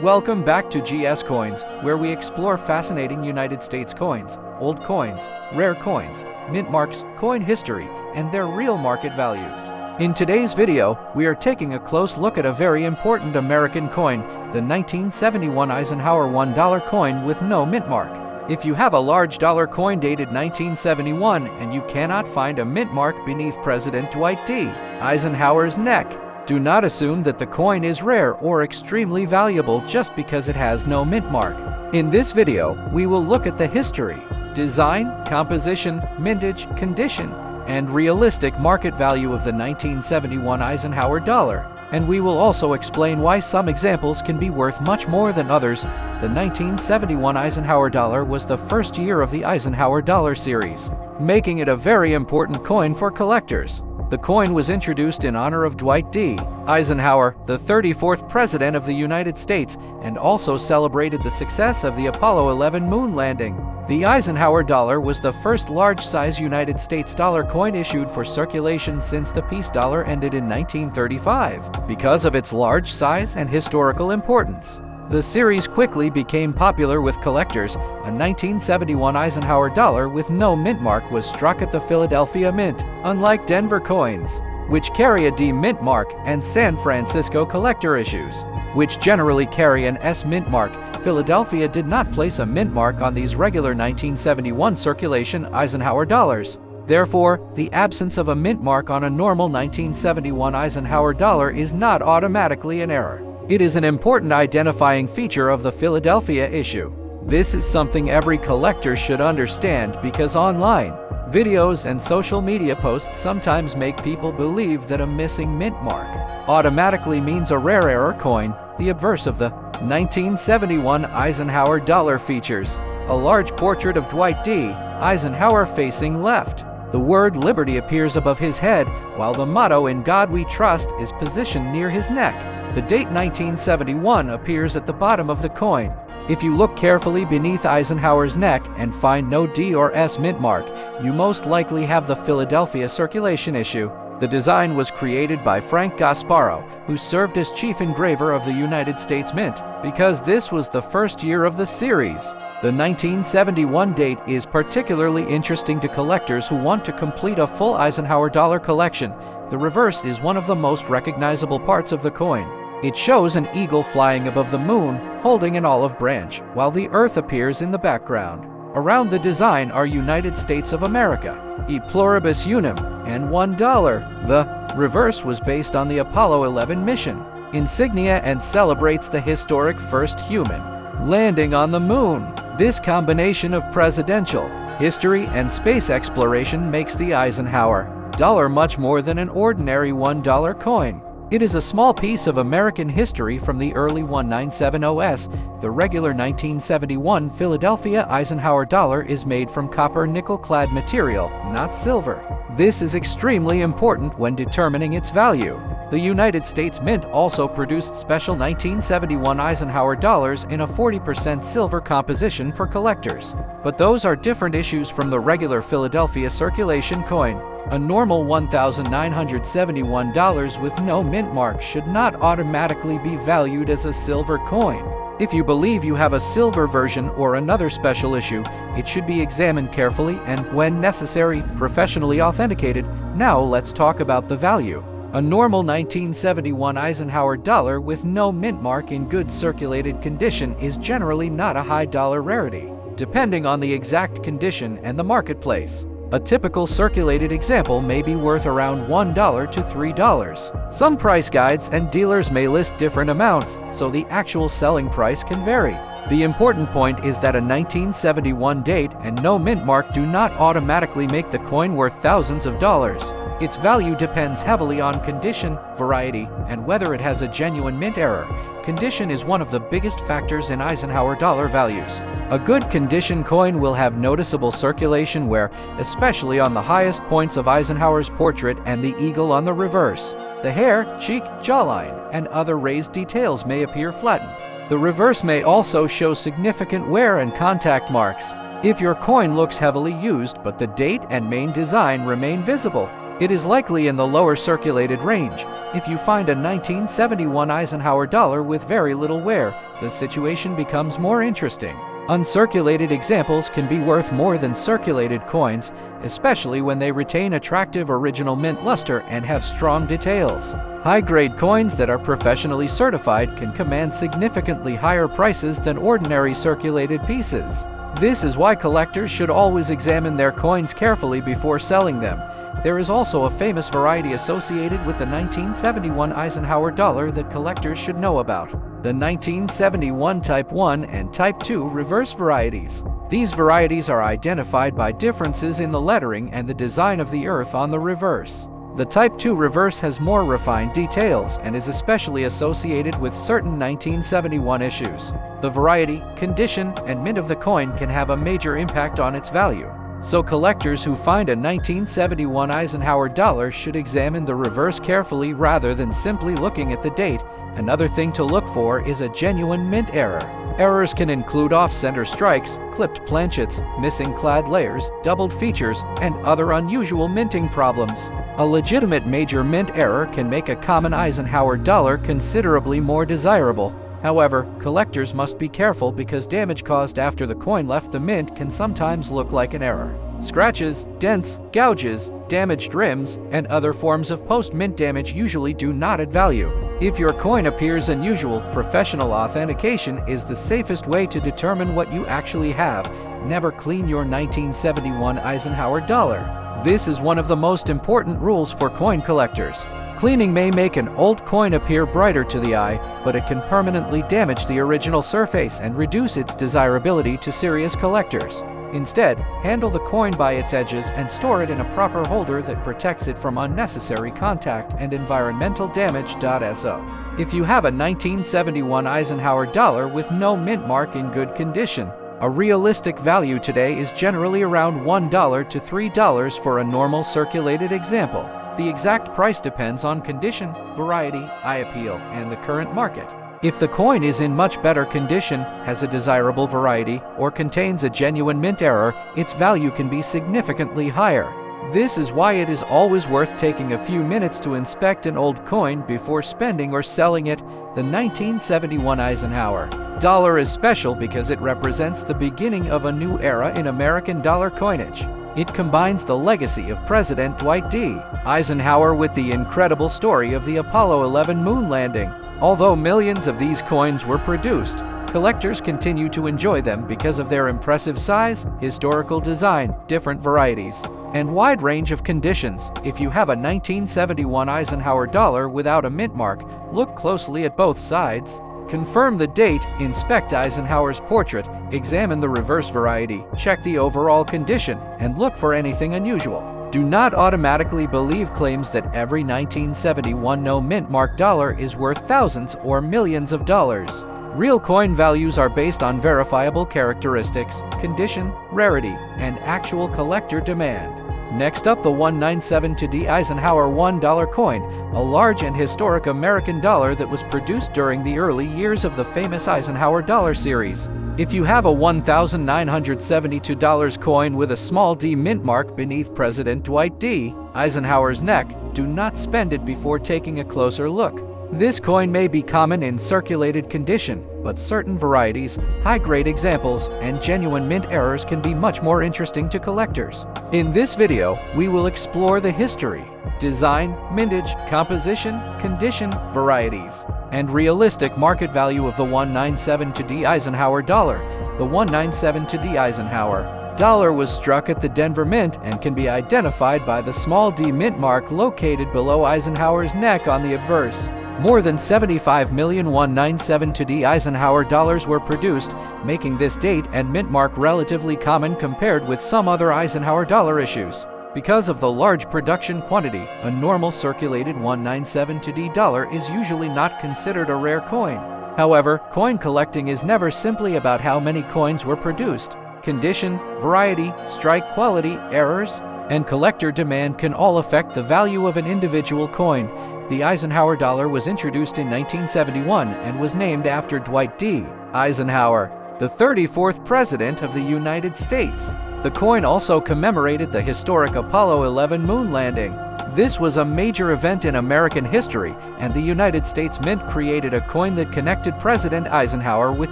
Welcome back to GS Coins, where we explore fascinating United States coins, old coins, rare coins, mint marks, coin history, and their real market values. In today's video, we are taking a close look at a very important American coin, the 1971 Eisenhower $1 coin with no mint mark. If you have a large dollar coin dated 1971 and you cannot find a mint mark beneath President Dwight D. Eisenhower's neck, do not assume that the coin is rare or extremely valuable just because it has no mint mark. In this video, we will look at the history, design, composition, mintage, condition, and realistic market value of the 1971 Eisenhower dollar. And we will also explain why some examples can be worth much more than others. The 1971 Eisenhower dollar was the first year of the Eisenhower Dollar series, making it a very important coin for collectors. The coin was introduced in honor of Dwight D. Eisenhower, the 34th President of the United States, and also celebrated the success of the Apollo 11 moon landing. The Eisenhower dollar was the first large-size United States dollar coin issued for circulation since the peace dollar ended in 1935, because of its large size and historical importance. The series quickly became popular with collectors. A 1971 Eisenhower dollar with no mint mark was struck at the Philadelphia Mint, unlike Denver coins, which carry a D mint mark, and San Francisco collector issues, which generally carry an S mint mark. Philadelphia did not place a mint mark on these regular 1971 circulation Eisenhower dollars. Therefore, the absence of a mint mark on a normal 1971 Eisenhower dollar is not automatically an error. It is an important identifying feature of the Philadelphia issue. This is something every collector should understand because online, videos and social media posts sometimes make people believe that a missing mint mark automatically means a rare error coin. The obverse of the 1971 Eisenhower dollar features a large portrait of Dwight D. Eisenhower facing left. The word Liberty appears above his head, while the motto "In God We Trust" is positioned near his neck. The date 1971 appears at the bottom of the coin. If you look carefully beneath Eisenhower's neck and find no D or S mint mark, you most likely have the Philadelphia circulation issue. The design was created by Frank Gasparo, who served as chief engraver of the United States Mint, because this was the first year of the series. The 1971 date is particularly interesting to collectors who want to complete a full Eisenhower dollar collection. The reverse is one of the most recognizable parts of the coin. It shows an eagle flying above the moon, holding an olive branch, while the Earth appears in the background. Around the design are United States of America, E Pluribus Unum, and $1. The reverse was based on the Apollo 11 mission insignia and celebrates the historic first human landing on the moon. This combination of presidential, history, and space exploration makes the Eisenhower dollar much more than an ordinary $1 coin. It is a small piece of American history from the early 1970s. The regular 1971 Philadelphia Eisenhower dollar is made from copper nickel-clad material, not silver. This is extremely important when determining its value. The United States Mint also produced special 1971 Eisenhower dollars in a 40% silver composition for collectors. But those are different issues from the regular Philadelphia circulation coin. A normal $1,971 with no mint mark should not automatically be valued as a silver coin. If you believe you have a silver version or another special issue, it should be examined carefully and, when necessary, professionally authenticated. Now let's talk about the value. A normal 1971 Eisenhower dollar with no mint mark in good circulated condition is generally not a high dollar rarity, depending on the exact condition and the marketplace. A typical circulated example may be worth around $1 to $3. Some price guides and dealers may list different amounts, so the actual selling price can vary. The important point is that a 1971 date and no mint mark do not automatically make the coin worth thousands of dollars. Its value depends heavily on condition, variety, and whether it has a genuine mint error. Condition is one of the biggest factors in Eisenhower dollar values. A good condition coin will have noticeable circulation wear, especially on the highest points of Eisenhower's portrait and the eagle on the reverse. The hair, cheek, jawline, and other raised details may appear flattened. The reverse may also show significant wear and contact marks. If your coin looks heavily used but the date and main design remain visible, It is likely in the lower circulated range. If you find a 1971 Eisenhower dollar with very little wear, the situation becomes more interesting. Uncirculated examples can be worth more than circulated coins, especially when they retain attractive original mint luster and have strong details. High-grade coins that are professionally certified can command significantly higher prices than ordinary circulated pieces. This is why collectors should always examine their coins carefully before selling them. There is also a famous variety associated with the 1971 Eisenhower dollar that collectors should know about: the 1971 Type 1 and Type 2 reverse varieties. These varieties are identified by differences in the lettering and the design of the earth on the reverse. The Type 2 reverse has more refined details and is especially associated with certain 1971 issues. The variety, condition, and mint of the coin can have a major impact on its value. So collectors who find a 1971 Eisenhower dollar should examine the reverse carefully rather than simply looking at the date. Another thing to look for is a genuine mint error. Errors can include off-center strikes, clipped planchets, missing clad layers, doubled features, and other unusual minting problems. A legitimate major mint error can make a common Eisenhower dollar considerably more desirable. However, collectors must be careful because damage caused after the coin left the mint can sometimes look like an error. Scratches, dents, gouges, damaged rims, and other forms of post-mint damage usually do not add value. If your coin appears unusual, professional authentication is the safest way to determine what you actually have. Never clean your 1971 Eisenhower dollar. This is one of the most important rules for coin collectors. Cleaning may make an old coin appear brighter to the eye, but it can permanently damage the original surface and reduce its desirability to serious collectors. Instead, handle the coin by its edges and store it in a proper holder that protects it from unnecessary contact and environmental damage. So, if you have a 1971 Eisenhower dollar with no mint mark in good condition, a realistic value today is generally around $1 to $3 for a normal circulated example. The exact price depends on condition, variety, eye appeal, and the current market. If the coin is in much better condition, has a desirable variety, or contains a genuine mint error, its value can be significantly higher. This is why it is always worth taking a few minutes to inspect an old coin before spending or selling it. The 1971 Eisenhower dollar is special because it represents the beginning of a new era in American dollar coinage. It combines the legacy of President Dwight D. Eisenhower with the incredible story of the Apollo 11 moon landing. Although millions of these coins were produced, collectors continue to enjoy them because of their impressive size, historical design, different varieties, and wide range of conditions. If you have a 1971 Eisenhower dollar without a mint mark, look closely at both sides. Confirm the date, inspect Eisenhower's portrait, examine the reverse variety, check the overall condition, and look for anything unusual. Do not automatically believe claims that every 1971 no mint mark dollar is worth thousands or millions of dollars. Real coin values are based on verifiable characteristics, condition, rarity, and actual collector demand. Next up, the 197D Eisenhower $1 coin, a large and historic American dollar that was produced during the early years of the famous Eisenhower dollar series. If you have a $1,972 coin with a small d mint mark beneath President Dwight D. Eisenhower's neck, do not spend it before taking a closer look. This coin may be common in circulated condition, but certain varieties, high-grade examples, and genuine mint errors can be much more interesting to collectors. In this video, we will explore the history, design, mintage, composition, condition, varieties, and realistic market value of the 197D Eisenhower dollar. The 197D Eisenhower dollar was struck at the Denver Mint and can be identified by the small d mint mark located below Eisenhower's neck on the obverse. More than 75 million 197D Eisenhower dollars were produced, making this date and mint mark relatively common compared with some other Eisenhower dollar issues. Because of the large production quantity, a normal circulated 197D dollar is usually not considered a rare coin. However, coin collecting is never simply about how many coins were produced. Condition, variety, strike quality, errors, and collector demand can all affect the value of an individual coin. The Eisenhower dollar was introduced in 1971 and was named after Dwight D. Eisenhower, the 34th President of the United States. The coin also commemorated the historic Apollo 11 moon landing. This was a major event in American history, and the United States Mint created a coin that connected President Eisenhower with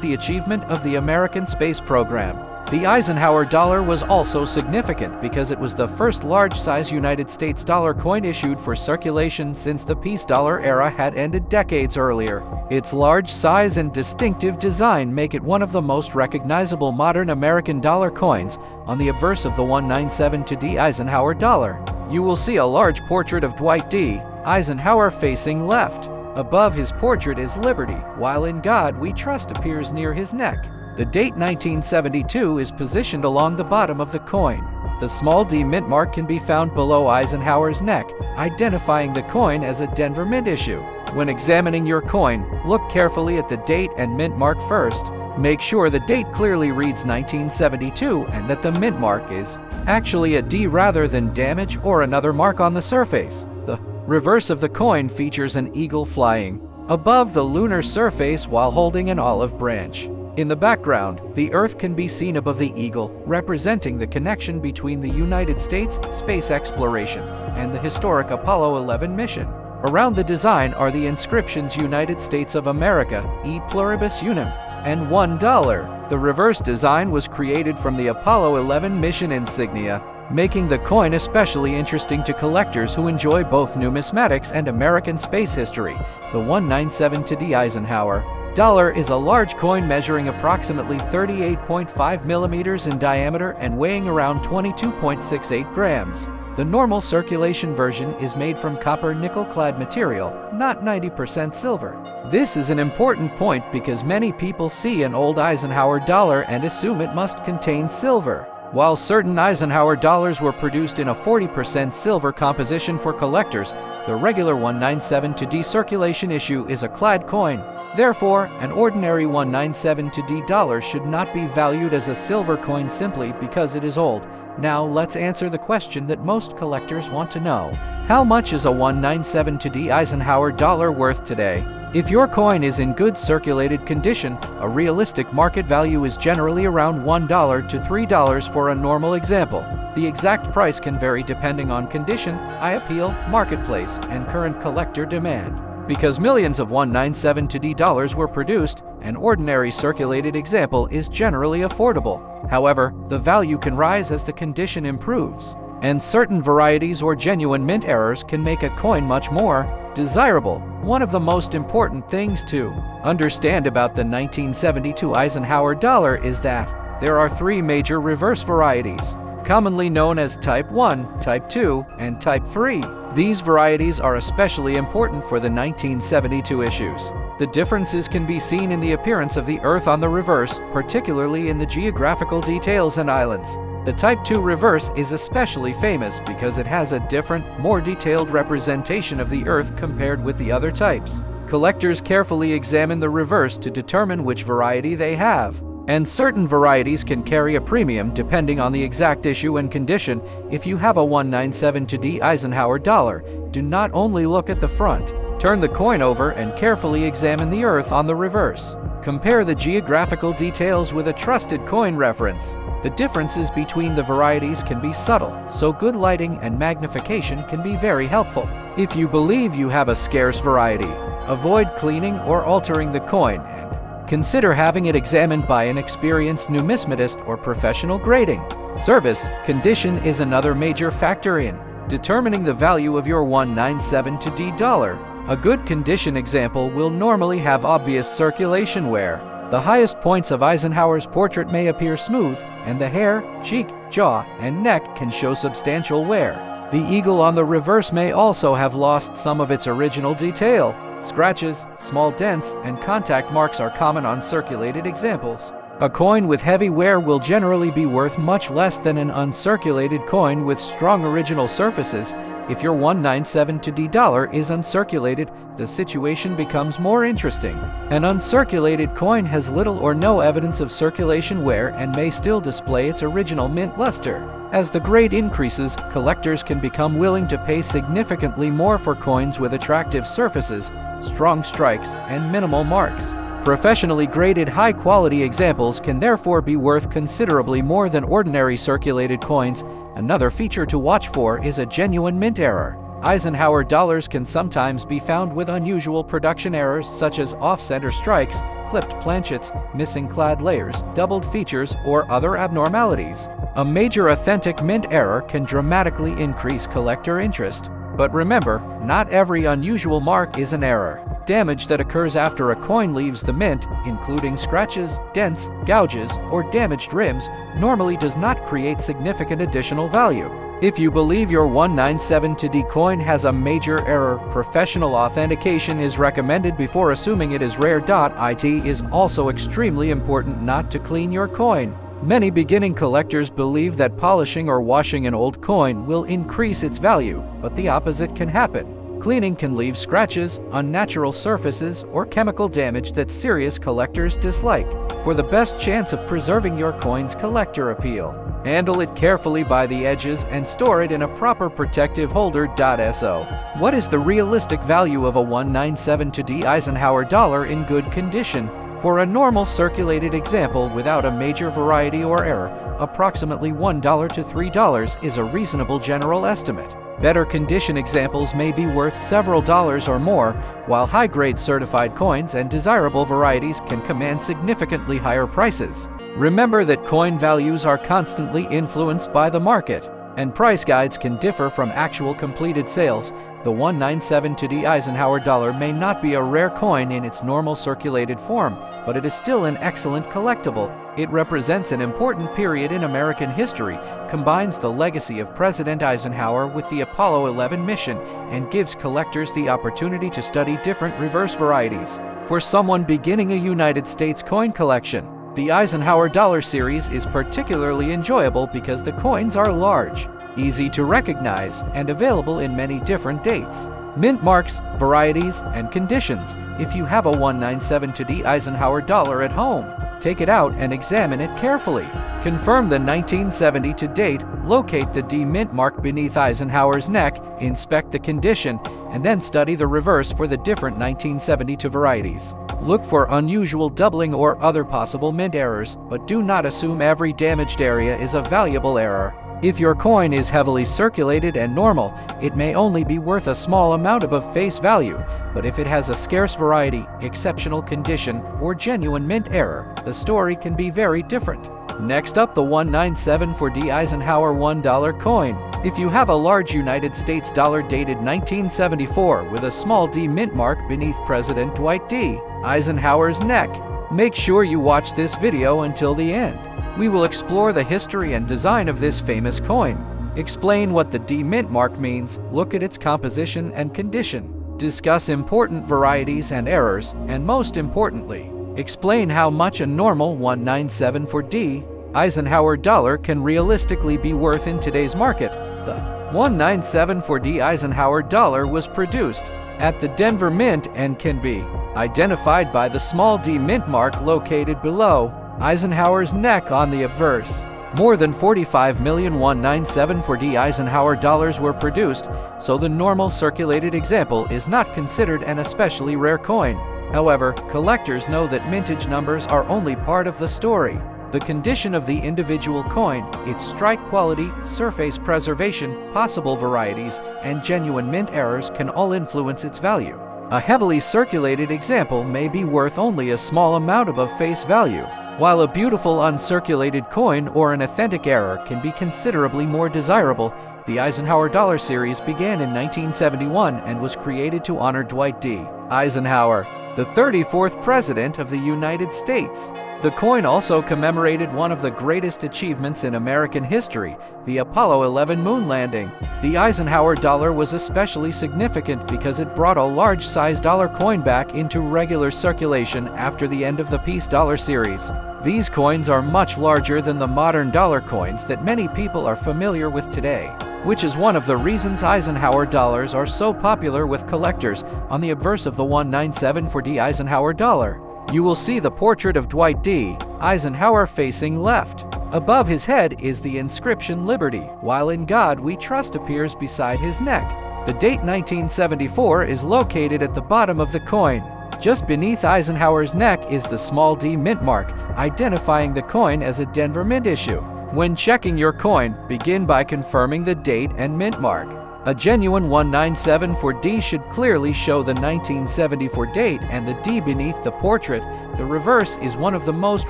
the achievement of the American space program. The Eisenhower dollar was also significant because it was the first large-size United States dollar coin issued for circulation since the peace dollar era had ended decades earlier. Its large size and distinctive design make it one of the most recognizable modern American dollar coins. On the obverse of the 197D Eisenhower dollar, you will see a large portrait of Dwight D. Eisenhower facing left. Above his portrait is Liberty, while In God We Trust appears near his neck. The date 1972 is positioned along the bottom of the coin. The small d mint mark can be found below Eisenhower's neck, identifying the coin as a Denver Mint issue. When examining your coin, look carefully at the date and mint mark first. Make sure the date clearly reads 1972 and that the mint mark is actually a D rather than damage or another mark on the surface. The reverse of the coin features an eagle flying above the lunar surface while holding an olive branch. In the background, the Earth can be seen above the eagle, representing the connection between the United States space exploration and the historic Apollo 11 mission. Around the design are the inscriptions United States of America, E Pluribus Unum, and $1. The reverse design was created from the Apollo 11 mission insignia, making the coin especially interesting to collectors who enjoy both numismatics and American space history. The 197D Eisenhower Dollar is a large coin measuring approximately 38.5 millimeters in diameter and weighing around 22.68 grams. The normal circulation version is made from copper nickel-clad material, not 90% silver. This is an important point because many people see an old Eisenhower dollar and assume it must contain silver. While certain Eisenhower dollars were produced in a 40% silver composition for collectors, the regular 197D circulation issue is a clad coin. Therefore, an ordinary 197D dollar should not be valued as a silver coin simply because it is old. Now let's answer the question that most collectors want to know. How much is a 197D Eisenhower dollar worth today? If your coin is in good circulated condition, a realistic market value is generally around $1 to $3 for a normal example. The exact price can vary depending on condition, eye appeal, marketplace, and current collector demand. Because millions of 197D dollars were produced, an ordinary circulated example is generally affordable. However, the value can rise as the condition improves, and certain varieties or genuine mint errors can make a coin much more desirable. One of the most important things to understand about the 1972 Eisenhower dollar is that there are three major reverse varieties, commonly known as Type 1, Type 2, and Type 3. These varieties are especially important for the 1972 issues. The differences can be seen in the appearance of the Earth on the reverse, particularly in the geographical details and islands. The Type 2 reverse is especially famous because it has a different, more detailed representation of the Earth compared with the other types. Collectors carefully examine the reverse to determine which variety they have. And certain varieties can carry a premium depending on the exact issue and condition. If you have a 197D Eisenhower dollar, do not only look at the front. Turn the coin over and carefully examine the Earth on the reverse. Compare the geographical details with a trusted coin reference. The differences between the varieties can be subtle, so good lighting and magnification can be very helpful. If you believe you have a scarce variety, avoid cleaning or altering the coin and consider having it examined by an experienced numismatist or professional grading. Service condition is another major factor in determining the value of your 197D dollar. A good condition example will normally have obvious circulation wear. The highest points of Eisenhower's portrait may appear smooth, and the hair, cheek, jaw, and neck can show substantial wear. The eagle on the reverse may also have lost some of its original detail. Scratches, small dents, and contact marks are common on circulated examples. A coin with heavy wear will generally be worth much less than an uncirculated coin with strong original surfaces. If your 197D dollar is uncirculated, the situation becomes more interesting. An uncirculated coin has little or no evidence of circulation wear and may still display its original mint luster. As the grade increases, collectors can become willing to pay significantly more for coins with attractive surfaces, strong strikes, and minimal marks. Professionally graded high-quality examples can therefore be worth considerably more than ordinary circulated coins. Another feature to watch for is a genuine mint error. Eisenhower dollars can sometimes be found with unusual production errors such as off-center strikes, clipped planchets, missing clad layers, doubled features, or other abnormalities. A major authentic mint error can dramatically increase collector interest. But remember, not every unusual mark is an error. Damage that occurs after a coin leaves the mint, including scratches, dents, gouges, or damaged rims, normally does not create significant additional value. If you believe your 197TD coin has a major error, professional authentication is recommended before assuming it is rare. It is also extremely important not to clean your coin. Many beginning collectors believe that polishing or washing an old coin will increase its value, but the opposite can happen. Cleaning can leave scratches, unnatural surfaces, or chemical damage that serious collectors dislike. For the best chance of preserving your coin's collector appeal, handle it carefully by the edges and store it in a proper protective holder. So, what is the realistic value of a 197TD Eisenhower dollar in good condition? For a normal circulated example without a major variety or error, approximately $1 to $3 is a reasonable general estimate. Better condition examples may be worth several dollars or more, while high-grade certified coins and desirable varieties can command significantly higher prices. Remember that coin values are constantly influenced by the market, and price guides can differ from actual completed sales. The 197TD Eisenhower dollar may not be a rare coin in its normal circulated form, but it is still an excellent collectible. It represents an important period in American history, combines the legacy of President Eisenhower with the Apollo 11 mission, and gives collectors the opportunity to study different reverse varieties. For someone beginning a United States coin collection, the Eisenhower Dollar series is particularly enjoyable because the coins are large, easy to recognize, and available in many different dates, mint marks, varieties, and conditions. If you have a 197TD Eisenhower dollar at home, take it out and examine it carefully. Confirm the 1970 to date, locate the D mint mark beneath Eisenhower's neck, inspect the condition, and then study the reverse for the different 1972 varieties. Look for unusual doubling or other possible mint errors, but do not assume every damaged area is a valuable error. If your coin is heavily circulated and normal, it may only be worth a small amount above face value, but if it has a scarce variety, exceptional condition, or genuine mint error, the story can be very different. Next up, the 197TD Eisenhower $1 coin. If you have a large United States dollar dated 1974 with a small D mint mark beneath President Dwight D. Eisenhower's neck, make sure you watch this video until the end. We will explore the history and design of this famous coin, explain what the D mint mark means, look at its composition and condition, discuss important varieties and errors, and most importantly, explain how much a normal 197TD Eisenhower dollar can realistically be worth in today's market. The 197TD Eisenhower dollar was produced at the Denver Mint and can be identified by the small D mint mark located below Eisenhower's neck on the obverse. More than 45 million 197TD Eisenhower dollars were produced, so the normal circulated example is not considered an especially rare coin. However, collectors know that mintage numbers are only part of the story. The condition of the individual coin, its strike quality, surface preservation, possible varieties, and genuine mint errors can all influence its value. A heavily circulated example may be worth only a small amount above face value, while a beautiful uncirculated coin or an authentic error can be considerably more desirable. The Eisenhower Dollar series began in 1971 and was created to honor Dwight D. Eisenhower, the 34th President of the United States. The coin also commemorated one of the greatest achievements in American history, the Apollo 11 moon landing. The Eisenhower dollar was especially significant because it brought a large-size dollar coin back into regular circulation after the end of the Peace Dollar series. These coins are much larger than the modern dollar coins that many people are familiar with today, which is one of the reasons Eisenhower dollars are so popular with collectors. On the obverse of the 197TD Eisenhower dollar, you will see the portrait of Dwight D. Eisenhower facing left. Above his head is the inscription Liberty, while In God We Trust appears beside his neck. The date 1974 is located at the bottom of the coin. Just beneath Eisenhower's neck is the small D mint mark, identifying the coin as a Denver Mint issue. When checking your coin, begin by confirming the date and mint mark. A genuine 1974D should clearly show the 1974 date and the D beneath the portrait. The reverse is one of the most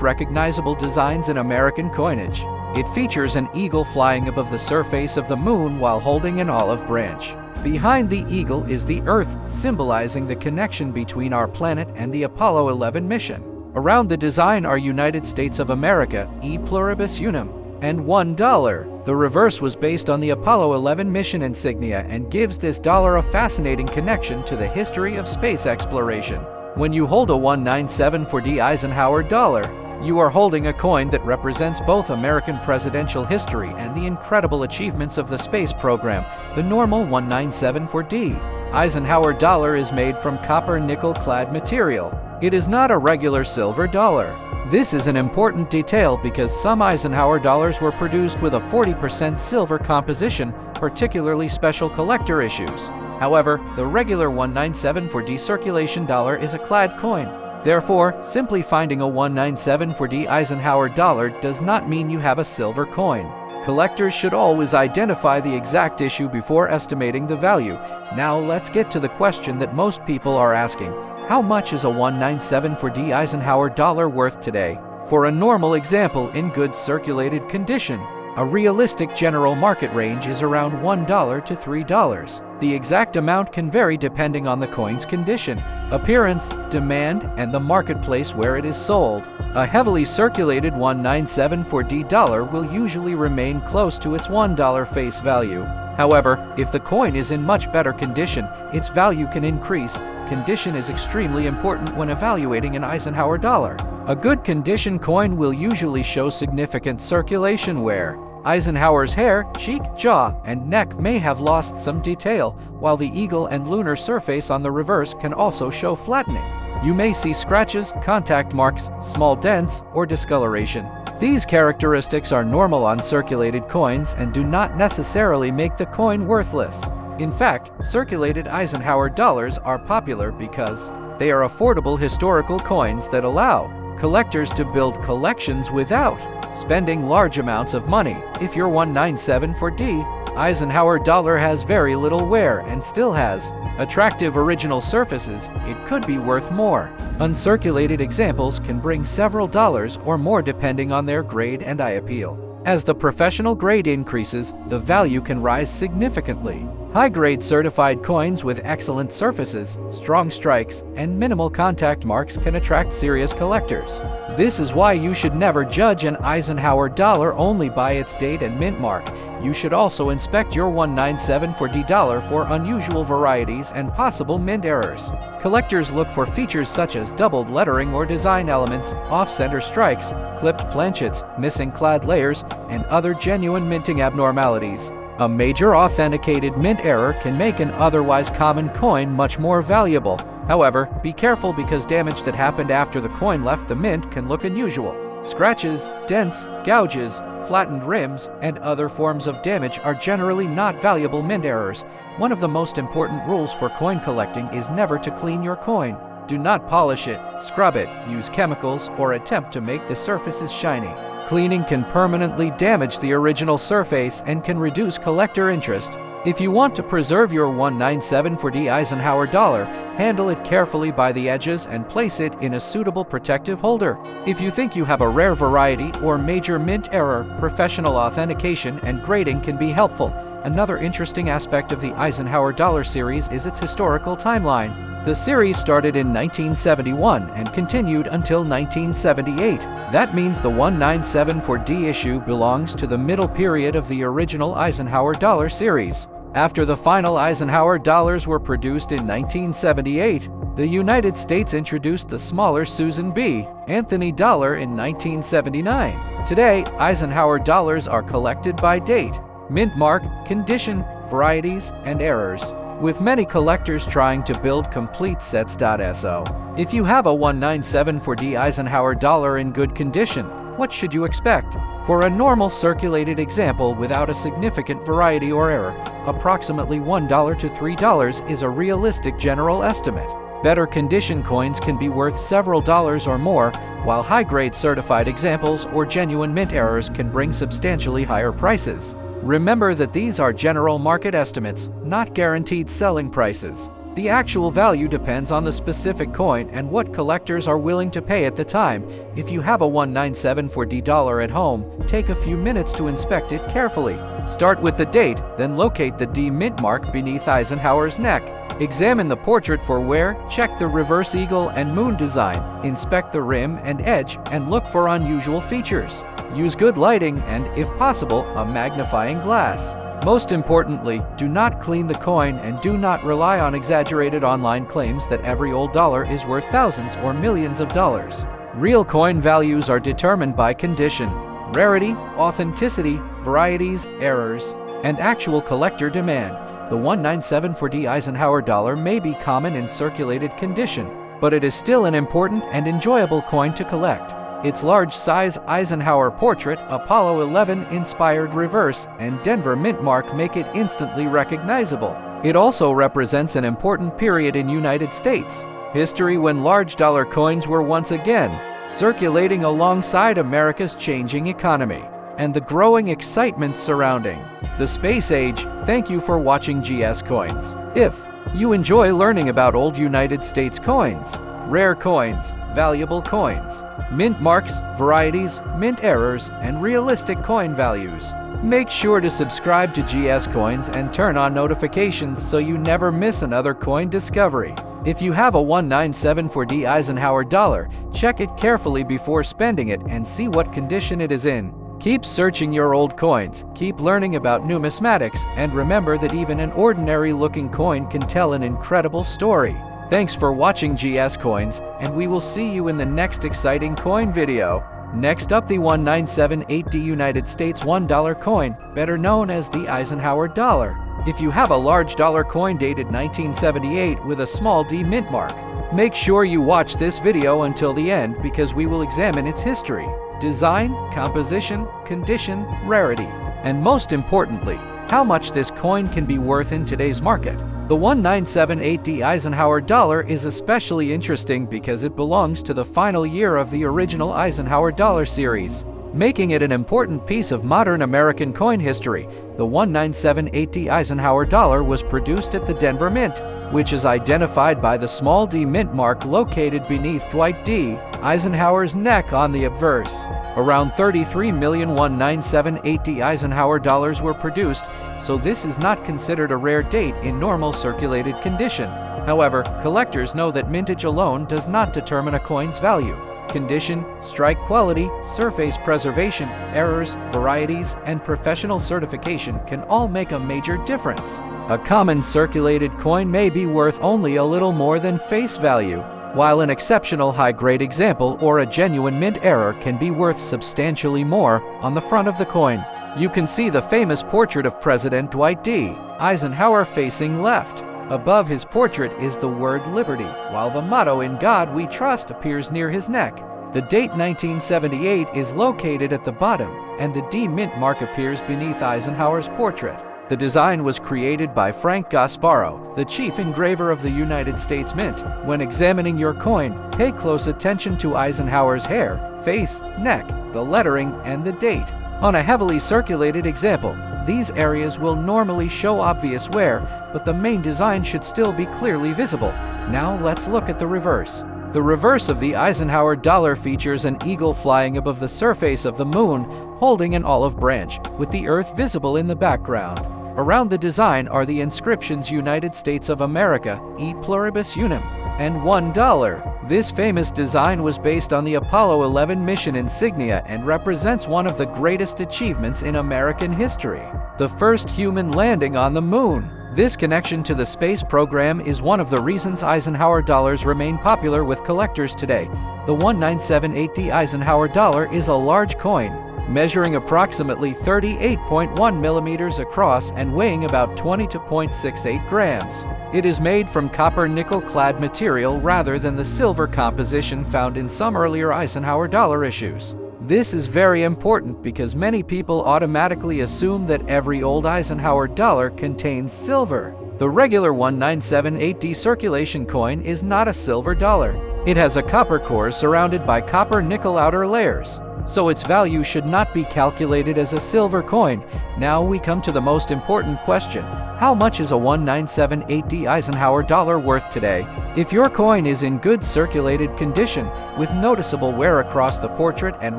recognizable designs in American coinage. It features an eagle flying above the surface of the moon while holding an olive branch. Behind the eagle is the Earth, symbolizing the connection between our planet and the Apollo 11 mission. Around the design are United States of America, E pluribus unum, and $1. The reverse was based on the Apollo 11 mission insignia and gives this dollar a fascinating connection to the history of space exploration. When you hold a 1974D Eisenhower dollar, you are holding a coin that represents both American presidential history and the incredible achievements of the space program. The normal 1974D Eisenhower dollar is made from copper nickel-clad material. It is not a regular silver dollar. This is an important detail because some Eisenhower dollars were produced with a 40% silver composition, particularly special collector issues. However, the regular 1974D circulation dollar is a clad coin. Therefore, simply finding a 1974D Eisenhower dollar does not mean you have a silver coin. Collectors should always identify the exact issue before estimating the value. Now let's get to the question that most people are asking. How much is a 1974D Eisenhower dollar worth today? For a normal example in good circulated condition, a realistic general market range is around $1 to $3. The exact amount can vary depending on the coin's condition, appearance, demand, and the marketplace where it is sold. A heavily circulated 1974D dollar will usually remain close to its $1 face value. However, if the coin is in much better condition, its value can increase. Condition is extremely important when evaluating an Eisenhower dollar. A good condition coin will usually show significant circulation wear. Eisenhower's hair, cheek, jaw, and neck may have lost some detail, while the eagle and lunar surface on the reverse can also show flattening. You may see scratches, contact marks, small dents, or discoloration. These characteristics are normal on circulated coins and do not necessarily make the coin worthless. In fact, circulated Eisenhower dollars are popular because they are affordable historical coins that allow collectors to build collections without spending large amounts of money. If your 1974D Eisenhower dollar has very little wear and still has attractive original surfaces, it could be worth more. Uncirculated examples can bring several dollars or more depending on their grade and eye appeal. As the professional grade increases, the value can rise significantly. High-grade certified coins with excellent surfaces, strong strikes, and minimal contact marks can attract serious collectors. This is why you should never judge an Eisenhower dollar only by its date and mint mark. You should also inspect your 1974D dollar for unusual varieties and possible mint errors. Collectors look for features such as doubled lettering or design elements, off-center strikes, clipped planchets, missing clad layers, and other genuine minting abnormalities. A major authenticated mint error can make an otherwise common coin much more valuable. However, be careful because damage that happened after the coin left the mint can look unusual. Scratches, dents, gouges, flattened rims, and other forms of damage are generally not valuable mint errors. One of the most important rules for coin collecting is never to clean your coin. Do not polish it, scrub it, use chemicals, or attempt to make the surfaces shiny. Cleaning can permanently damage the original surface and can reduce collector interest. If you want to preserve your 1974D Eisenhower dollar, handle it carefully by the edges and place it in a suitable protective holder. If you think you have a rare variety or major mint error, professional authentication and grading can be helpful. Another interesting aspect of the Eisenhower dollar series is its historical timeline. The series started in 1971 and continued until 1978. That means the 1974D issue belongs to the middle period of the original Eisenhower dollar series. After the final Eisenhower dollars were produced in 1978, the United States introduced the smaller Susan B. Anthony dollar in 1979. Today, Eisenhower dollars are collected by date, mint mark, condition, varieties, and errors, with many collectors trying to build complete sets. So, if you have a 1974D Eisenhower dollar in good condition, what should you expect? For a normal circulated example without a significant variety or error, approximately $1 to $3 is a realistic general estimate. Better condition coins can be worth several dollars or more, while high-grade certified examples or genuine mint errors can bring substantially higher prices. Remember that these are general market estimates, not guaranteed selling prices. The actual value depends on the specific coin and what collectors are willing to pay at the time. If you have a 1974D dollar at home, take a few minutes to inspect it carefully. Start with the date, then locate the D mint mark beneath Eisenhower's neck. Examine the portrait for wear, check the reverse eagle and moon design, inspect the rim and edge, and look for unusual features. Use good lighting and, if possible, a magnifying glass. Most importantly, do not clean the coin and do not rely on exaggerated online claims that every old dollar is worth thousands or millions of dollars. Real coin values are determined by condition, rarity, authenticity, varieties, errors, and actual collector demand. The 1974D Eisenhower dollar may be common in circulated condition, but it is still an important and enjoyable coin to collect. Its large-size Eisenhower portrait, Apollo 11-inspired reverse, and Denver mint mark make it instantly recognizable. It also represents an important period in United States history when large dollar coins were once again circulating alongside America's changing economy and the growing excitement surrounding the space age. Thank you for watching GS Coins. If you enjoy learning about old United States coins, rare coins, valuable coins, mint marks, varieties, mint errors, and realistic coin values, make sure to subscribe to GS Coins and turn on notifications so you never miss another coin discovery. If you have a 1974D Eisenhower dollar, check it carefully before spending it and see what condition it is in. Keep searching your old coins, keep learning about numismatics, and remember that even an ordinary-looking coin can tell an incredible story. Thanks for watching GS Coins, and we will see you in the next exciting coin video. Next up, the 1978D United States $1 coin, better known as the Eisenhower Dollar. If you have a large dollar coin dated 1978 with a small D mint mark, make sure you watch this video until the end because we will examine its history, design, composition, condition, rarity, and most importantly, how much this coin can be worth in today's market. The 1978D Eisenhower Dollar is especially interesting because it belongs to the final year of the original Eisenhower Dollar series, making it an important piece of modern American coin history. The 1978D Eisenhower Dollar was produced at the Denver Mint, which is identified by the small D mint mark located beneath Dwight D. Eisenhower's neck on the obverse. Around 33 million 1978D Eisenhower dollars were produced, so this is not considered a rare date in normal circulated condition. However, collectors know that mintage alone does not determine a coin's value. Condition, strike quality, surface preservation, errors, varieties, and professional certification can all make a major difference. A common circulated coin may be worth only a little more than face value, while an exceptional high-grade example or a genuine mint error can be worth substantially more. On the front of the coin, you can see the famous portrait of President Dwight D. Eisenhower facing left. Above his portrait is the word Liberty, while the motto "In God We Trust" appears near his neck. The date 1978 is located at the bottom, and the D mint mark appears beneath Eisenhower's portrait. The design was created by Frank Gasparo, the chief engraver of the United States Mint. When examining your coin, pay close attention to Eisenhower's hair, face, neck, the lettering, and the date. On a heavily circulated example, these areas will normally show obvious wear, but the main design should still be clearly visible. Now let's look at the reverse. The reverse of the Eisenhower dollar features an eagle flying above the surface of the moon, holding an olive branch, with the earth visible in the background. Around the design are the inscriptions United States of America, E Pluribus Unum, and $1. This famous design was based on the Apollo 11 mission insignia and represents one of the greatest achievements in American history, the first human landing on the moon. This connection to the space program is one of the reasons Eisenhower dollars remain popular with collectors today. The 1978D Eisenhower dollar is a large coin, measuring approximately 38.1 millimeters across and weighing about 20.68 grams. It is made from copper-nickel clad material rather than the silver composition found in some earlier Eisenhower dollar issues. This is very important because many people automatically assume that every old Eisenhower dollar contains silver. The regular 1978D circulation coin is not a silver dollar. It has a copper core surrounded by copper-nickel outer layers. so its value should not be calculated as a silver coin. Now we come to the most important question. How much is a 1978D Eisenhower dollar worth today? If your coin is in good circulated condition, with noticeable wear across the portrait and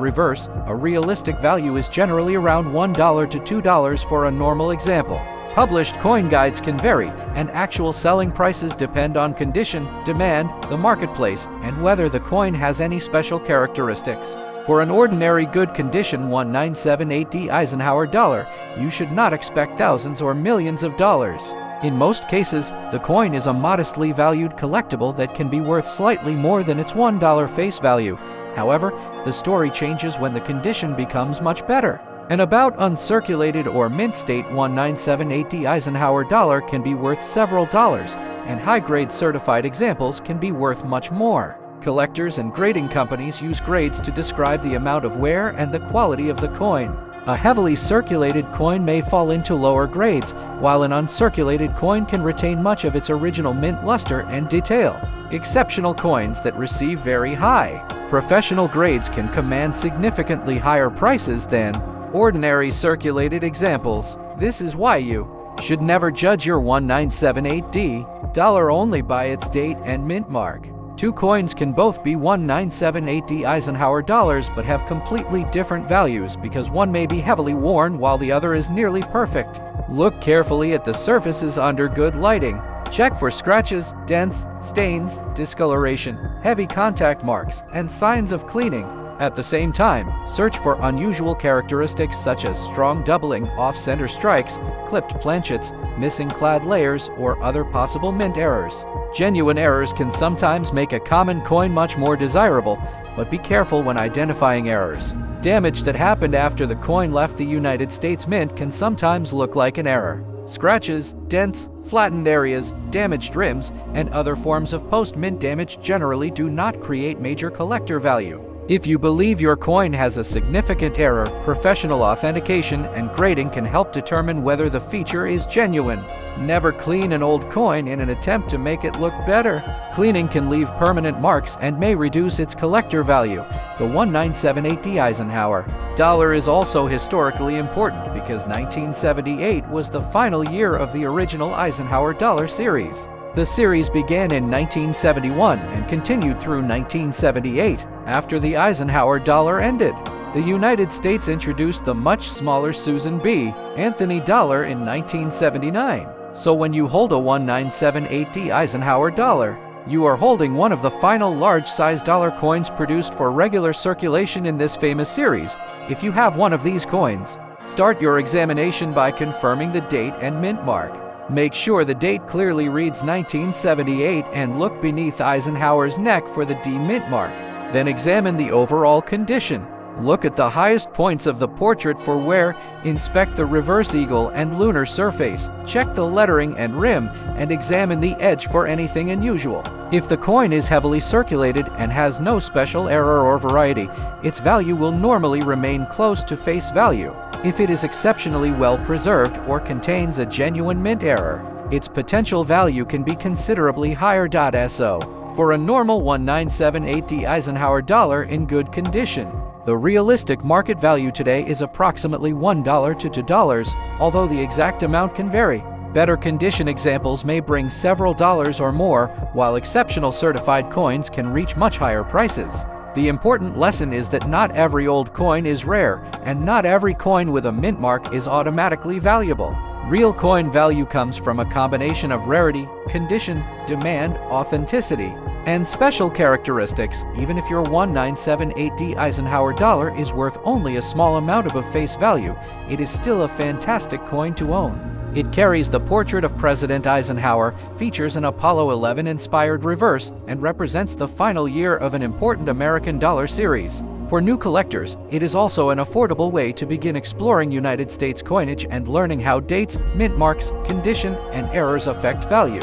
reverse, a realistic value is generally around $1 to $2 for a normal example. Published coin guides can vary, and actual selling prices depend on condition, demand, the marketplace, and whether the coin has any special characteristics. For an ordinary good condition 1978D Eisenhower dollar, you should not expect thousands or millions of dollars. In most cases, the coin is a modestly valued collectible that can be worth slightly more than its $1 face value. However, the story changes when the condition becomes much better. An about uncirculated or mint state 1978D Eisenhower dollar can be worth several dollars, and high-grade certified examples can be worth much more. Collectors and grading companies use grades to describe the amount of wear and the quality of the coin. A heavily circulated coin may fall into lower grades, while an uncirculated coin can retain much of its original mint luster and detail. Exceptional coins that receive very high professional grades can command significantly higher prices than ordinary circulated examples. This is why you should never judge your 1978D dollar only by its date and mint mark. Two coins can both be 1978D Eisenhower dollars but have completely different values because one may be heavily worn while the other is nearly perfect. Look carefully at the surfaces under good lighting. Check for scratches, dents, stains, discoloration, heavy contact marks, and signs of cleaning. At the same time, search for unusual characteristics such as strong doubling, off-center strikes, clipped planchets, missing clad layers, or other possible mint errors. Genuine errors can sometimes make a common coin much more desirable, but be careful when identifying errors. Damage that happened after the coin left the United States Mint can sometimes look like an error. Scratches, dents, flattened areas, damaged rims, and other forms of post-mint damage generally do not create major collector value. If you believe your coin has a significant error, professional authentication and grading can help determine whether the feature is genuine. Never clean an old coin in an attempt to make it look better. Cleaning can leave permanent marks and may reduce its collector value. The 1978D Eisenhower dollar is also historically important because 1978 was the final year of the original Eisenhower dollar series. The series began in 1971 and continued through 1978. After the Eisenhower dollar ended, the United States introduced the much smaller Susan B. Anthony dollar in 1979. So when you hold a 1978D Eisenhower dollar, you are holding one of the final large-size dollar coins produced for regular circulation in this famous series. If you have one of these coins, start your examination by confirming the date and mint mark. Make sure the date clearly reads 1978 and look beneath Eisenhower's neck for the D mint mark. Then examine the overall condition. Look at the highest points of the portrait for wear, inspect the reverse eagle and lunar surface, check the lettering and rim, and examine the edge for anything unusual. If the coin is heavily circulated and has no special error or variety, its value will normally remain close to face value. If it is exceptionally well preserved or contains a genuine mint error, its potential value can be considerably higher. So, for a normal 1978D Eisenhower dollar in good condition, the realistic market value today is approximately $1 to $2, although the exact amount can vary. Better condition examples may bring several dollars or more, while exceptional certified coins can reach much higher prices. The important lesson is that not every old coin is rare, and not every coin with a mint mark is automatically valuable. Real coin value comes from a combination of rarity, condition, demand, authenticity, and special characteristics. Even if your 1978D Eisenhower dollar is worth only a small amount above face value, it is still a fantastic coin to own. It carries the portrait of President Eisenhower, features an Apollo 11-inspired reverse, and represents the final year of an important American dollar series. For new collectors, it is also an affordable way to begin exploring United States coinage and learning how dates, mint marks, condition, and errors affect value.